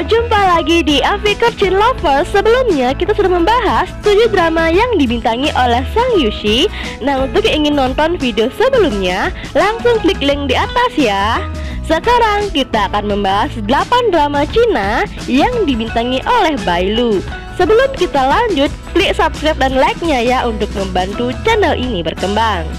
Jumpa lagi di Avi Kurchin Lovers. Sebelumnya kita sudah membahas 7 drama yang dibintangi oleh Sang Yushi. Nah, untuk yang ingin nonton video sebelumnya, langsung klik link di atas ya. Sekarang kita akan membahas 8 drama Cina yang dibintangi oleh Bailu. Sebelum kita lanjut, klik subscribe dan like-nya ya untuk membantu channel ini berkembang.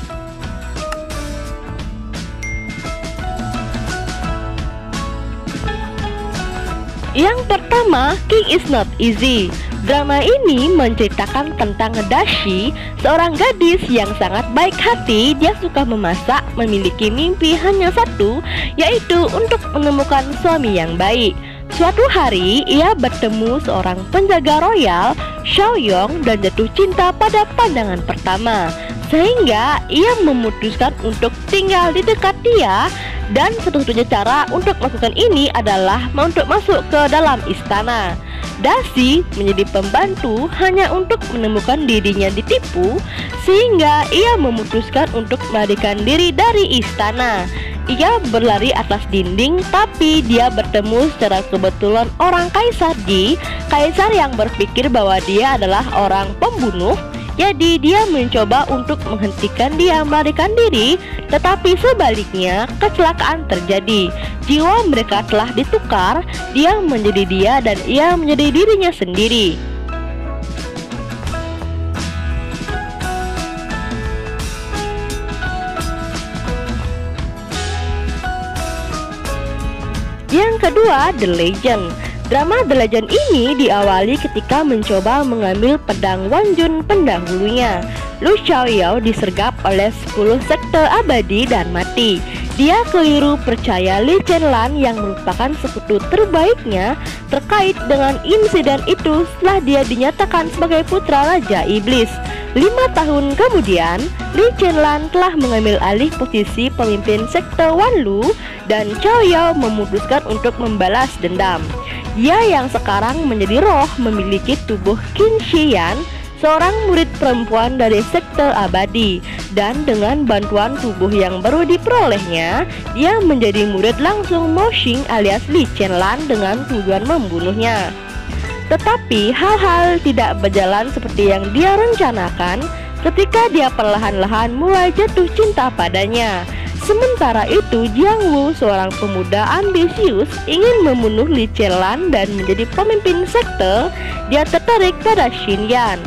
Yang pertama, King is Not Easy. Drama ini menceritakan tentang Dashi, seorang gadis yang sangat baik hati. Dia suka memasak, memiliki mimpi hanya satu, yaitu untuk menemukan suami yang baik. Suatu hari, ia bertemu seorang penjaga royal, Xiaoyong, dan jatuh cinta pada pandangan pertama. Sehingga ia memutuskan untuk tinggal di dekat dia. Dan satu-satunya cara untuk melakukan ini adalah untuk masuk ke dalam istana. Dashi menjadi pembantu hanya untuk menemukan dirinya ditipu, sehingga ia memutuskan untuk melarikan diri dari istana. Ia berlari atas dinding, tapi dia bertemu secara kebetulan orang Kaisar Ji, kaisar yang berpikir bahwa dia adalah orang pembunuh. Jadi dia mencoba untuk menghentikan dia melarikan diri, tetapi sebaliknya kecelakaan terjadi. Jiwa mereka telah ditukar, dia menjadi dia dan ia menjadi dirinya sendiri. Yang kedua, The Legend. Drama The Legend ini diawali ketika mencoba mengambil pedang Wanjun pendahulunya. Lu Xiaoyao disergap oleh 10 sekte abadi dan mati. Dia keliru percaya Li Chenlan yang merupakan sekutu terbaiknya. Terkait dengan insiden itu, setelah dia dinyatakan sebagai putra Raja Iblis. 5 tahun kemudian, Li Chenlan telah mengambil alih posisi pemimpin sekte Wanlu, dan Xiaoyao memutuskan untuk membalas dendam. Dia yang sekarang menjadi roh memiliki tubuh Qin Shiyan, seorang murid perempuan dari sekte abadi. Dan dengan bantuan tubuh yang baru diperolehnya, dia menjadi murid langsung Mo Xing alias Li Chenlan dengan tujuan membunuhnya. Tetapi hal-hal tidak berjalan seperti yang dia rencanakan ketika dia perlahan-lahan mulai jatuh cinta padanya. Sementara itu, Jiang Wu, seorang pemuda ambisius, ingin membunuh Li Chenlan dan menjadi pemimpin sekte. Dia tertarik pada Xinyan.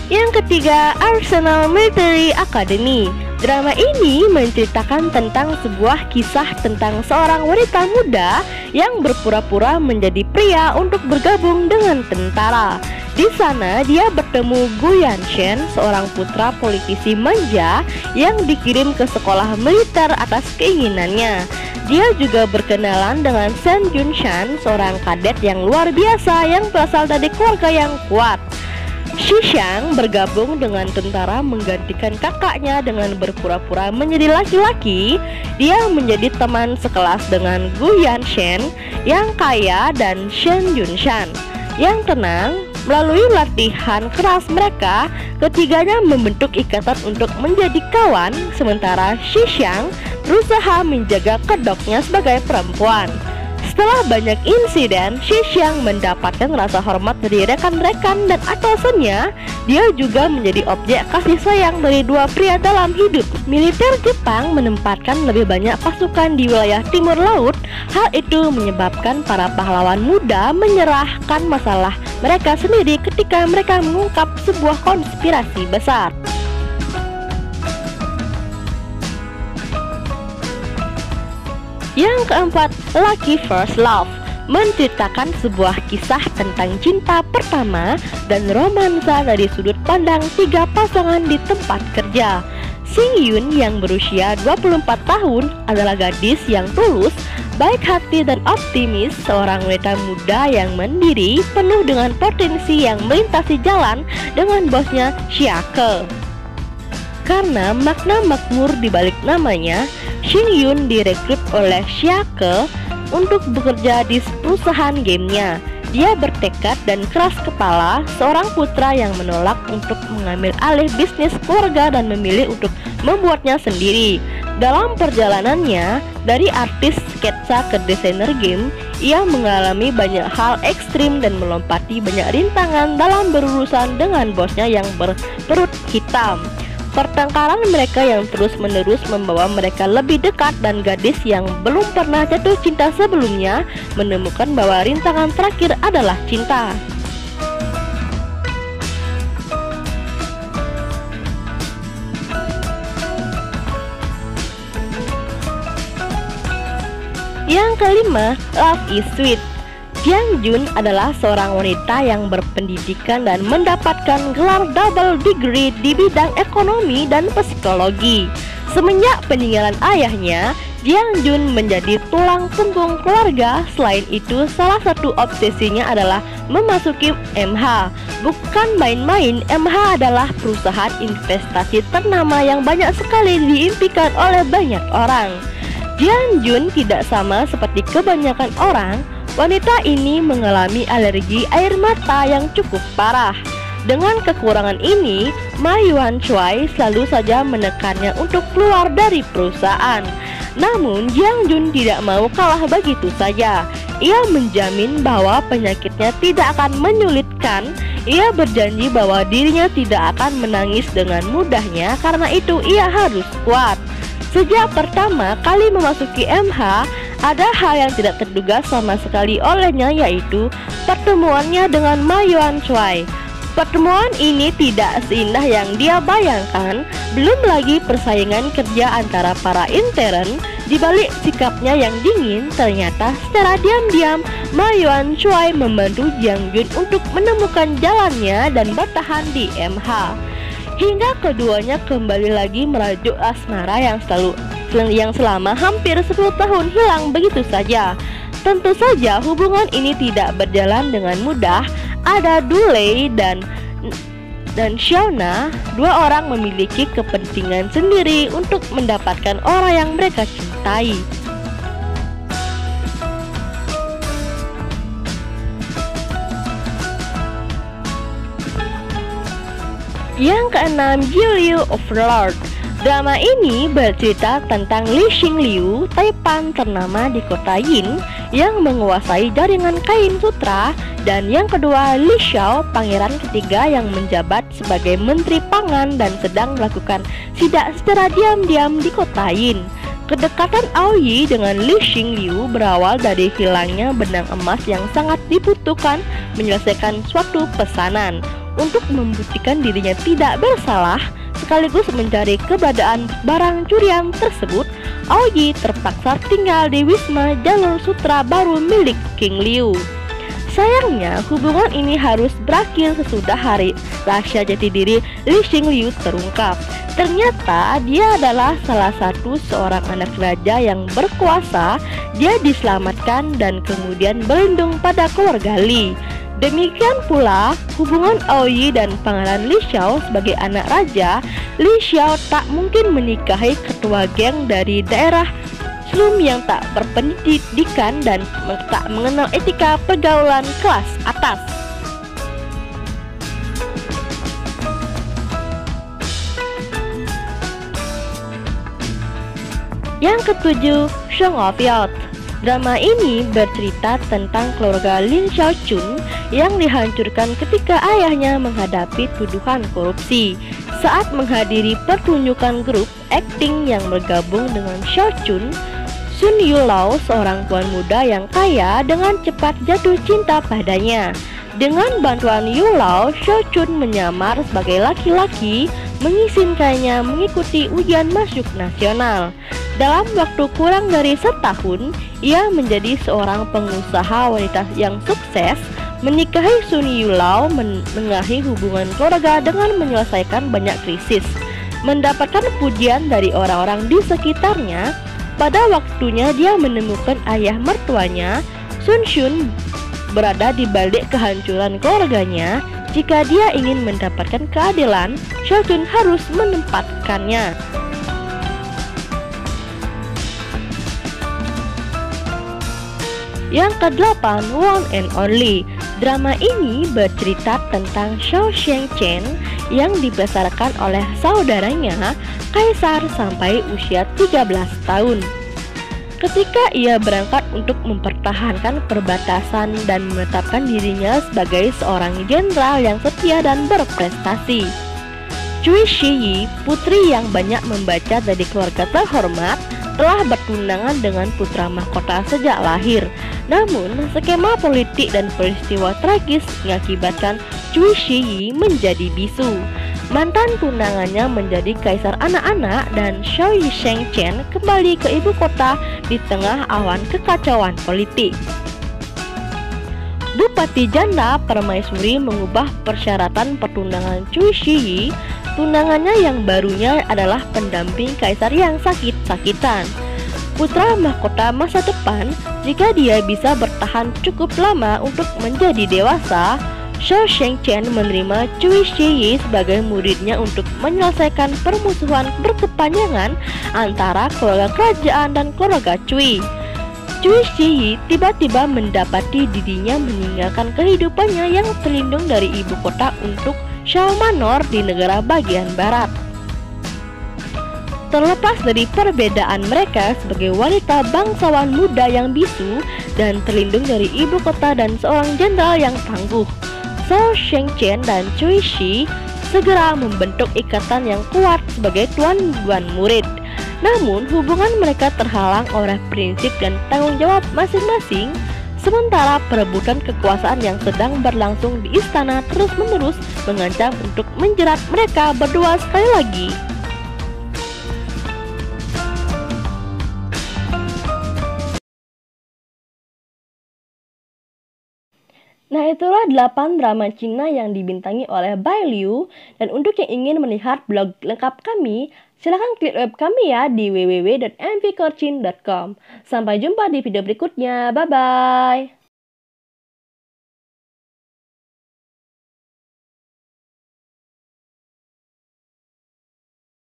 Yang ketiga, Arsenal Military Academy. Drama ini menceritakan tentang sebuah kisah tentang seorang wanita muda yang berpura-pura menjadi pria untuk bergabung dengan tentara. Di sana dia bertemu Gu Yanshen, seorang putra politisi manja yang dikirim ke sekolah militer atas keinginannya. Dia juga berkenalan dengan Shen Junshan, seorang kadet yang luar biasa yang berasal dari keluarga yang kuat. Xishang bergabung dengan tentara menggantikan kakaknya dengan berpura-pura menjadi laki-laki. Dia menjadi teman sekelas dengan Gu Yanshen yang kaya dan Shen Junshan yang tenang. Melalui latihan keras mereka, ketiganya membentuk ikatan untuk menjadi kawan, sementara Xishang berusaha menjaga kedoknya sebagai perempuan. Setelah banyak insiden, Xishang mendapatkan rasa hormat dari rekan-rekan dan atasannya. Dia juga menjadi objek kasih sayang dari dua pria dalam hidup. Militer Jepang menempatkan lebih banyak pasukan di wilayah timur laut. Hal itu menyebabkan para pahlawan muda menyerahkan masalah mereka sendiri ketika mereka mengungkap sebuah konspirasi besar. Yang keempat, Lucky First Love, menceritakan sebuah kisah tentang cinta pertama dan romansa dari sudut pandang 3 pasangan di tempat kerja. Xing Yun yang berusia 24 tahun adalah gadis yang tulus, baik hati dan optimis, seorang wanita muda yang mandiri, penuh dengan potensi yang melintasi jalan dengan bosnya Xiake. Karena makna makmur di balik namanya, Xing Yun direkrut oleh Xiake untuk bekerja di perusahaan gamenya. Dia bertekad dan keras kepala, seorang putra yang menolak untuk mengambil alih bisnis keluarga dan memilih untuk membuatnya sendiri. Dalam perjalanannya, dari artis sketsa ke desainer game, ia mengalami banyak hal ekstrim dan melompati banyak rintangan dalam berurusan dengan bosnya yang berperut hitam. Pertengkaran mereka yang terus-menerus membawa mereka lebih dekat, dan gadis yang belum pernah jatuh cinta sebelumnya menemukan bahwa rintangan terakhir adalah cinta. Yang kelima, Love is Sweet. Jang Jun adalah seorang wanita yang berpendidikan dan mendapatkan gelar double degree di bidang ekonomi dan psikologi. Semenjak peninggalan ayahnya, Jang Jun menjadi tulang punggung keluarga. Selain itu, salah satu obsesinya adalah memasuki MH. Bukan main-main, MH adalah perusahaan investasi ternama yang banyak sekali diimpikan oleh banyak orang. Jang Jun tidak sama seperti kebanyakan orang. Wanita ini mengalami alergi air mata yang cukup parah. Dengan kekurangan ini, Ma Yuan Choi selalu saja menekannya untuk keluar dari perusahaan. Namun, Jang Jun tidak mau kalah begitu saja. Ia menjamin bahwa penyakitnya tidak akan menyulitkan. Ia berjanji bahwa dirinya tidak akan menangis dengan mudahnya, karena itu ia harus kuat. Sejak pertama kali memasuki MH, ada hal yang tidak terduga sama sekali olehnya, yaitu pertemuannya dengan Ma Yuan Choi. Pertemuan ini tidak seindah yang dia bayangkan. Belum lagi persaingan kerja antara para intern. Di balik sikapnya yang dingin, ternyata secara diam-diam Ma Yuan Choi membantu Jang Jun untuk menemukan jalannya dan bertahan di MH. Hingga keduanya kembali lagi merajuk asmara yang selama hampir 10 tahun hilang begitu saja. Tentu saja hubungan ini tidak berjalan dengan mudah. Ada Dulei dan Shauna, dua orang memiliki kepentingan sendiri untuk mendapatkan orang yang mereka cintai. Yang keenam, Jiu Overlord. Drama ini bercerita tentang Li Xingliu, taipan ternama di kota Yin yang menguasai jaringan kain sutra, dan yang kedua Li Xiao, pangeran ketiga yang menjabat sebagai menteri pangan dan sedang melakukan sidak secara diam-diam di kota Yin. Kedekatan Aoyi dengan Li Xingliu berawal dari hilangnya benang emas yang sangat dibutuhkan menyelesaikan suatu pesanan. Untuk membuktikan dirinya tidak bersalah, sekaligus mencari keberadaan barang curian tersebut, Aoyi terpaksa tinggal di Wisma Jalur Sutra baru milik King Liu. Sayangnya, hubungan ini harus berakhir sesudah hari rahasia jati diri Li Xingliu terungkap. Ternyata dia adalah salah satu seorang anak raja yang berkuasa. Dia diselamatkan dan kemudian berlindung pada keluarga Li. Demikian pula hubungan Aoyi dan Pangeran Li Xiao sebagai anak raja. Li Xiao tak mungkin menikahi ketua geng dari daerah slum yang tak berpendidikan dan tak mengenal etika pergaulan kelas atas. Yang ketujuh, Song of Youth. Drama ini bercerita tentang keluarga Lin Xiaochun yang dihancurkan ketika ayahnya menghadapi tuduhan korupsi. Saat menghadiri pertunjukan grup akting yang bergabung dengan Xiaochun, Sun Yulao, seorang tuan muda yang kaya, dengan cepat jatuh cinta padanya. Dengan bantuan Yulao, Xiaochun menyamar sebagai laki-laki, mengizinkannya mengikuti ujian masuk nasional. Dalam waktu kurang dari setahun, ia menjadi seorang pengusaha wanita yang sukses. Menikahi Sun Yulao, menengahi hubungan keluarga dengan menyelesaikan banyak krisis, mendapatkan pujian dari orang-orang di sekitarnya. Pada waktunya dia menemukan ayah mertuanya. Sun Shun berada di balik kehancuran keluarganya. Jika dia ingin mendapatkan keadilan, Xiaochun harus menempatkannya. Yang ke-8, One and Only. Drama ini bercerita tentang Xiao Shengchen yang dibesarkan oleh saudaranya, Kaisar, sampai usia 13 tahun. Ketika ia berangkat untuk mempertahankan perbatasan dan menetapkan dirinya sebagai seorang jenderal yang setia dan berprestasi. Cui Shiyi, putri yang banyak membaca dari keluarga terhormat, telah bertunangan dengan putra mahkota sejak lahir. Namun, skema politik dan peristiwa tragis mengakibatkan Cui Shiyi menjadi bisu. Mantan tunangannya menjadi kaisar anak-anak dan Xiao Shengchen kembali ke ibu kota di tengah awan kekacauan politik. Bupati Janda Permaisuri mengubah persyaratan pertunangan Cui Shiyi. Tunangannya yang barunya adalah pendamping kaisar yang sakit-sakitan, putra mahkota masa depan. Jika dia bisa bertahan cukup lama untuk menjadi dewasa, Xiao Shengchen menerima Cui Shiyi sebagai muridnya untuk menyelesaikan permusuhan berkepanjangan antara keluarga kerajaan dan keluarga Cui. Cui Shiyi tiba-tiba mendapati dirinya meninggalkan kehidupannya yang terlindung dari ibu kota untuk Shao Manor di negara bagian barat. Terlepas dari perbedaan mereka sebagai wanita bangsawan muda yang bisu dan terlindung dari ibu kota dan seorang jenderal yang tangguh, Xiao Shengchen dan Cui Shi segera membentuk ikatan yang kuat sebagai tuan-tuan murid. Namun, hubungan mereka terhalang oleh prinsip dan tanggung jawab masing-masing, sementara perebutan kekuasaan yang sedang berlangsung di istana terus-menerus mengancam untuk menjerat mereka berdua sekali lagi. Nah, itulah 8 drama Cina yang dibintangi oleh Bai Liu. Dan untuk yang ingin melihat blog lengkap kami, silahkan klik web kami ya di www.mvkorchin.com. Sampai jumpa di video berikutnya. Bye-bye.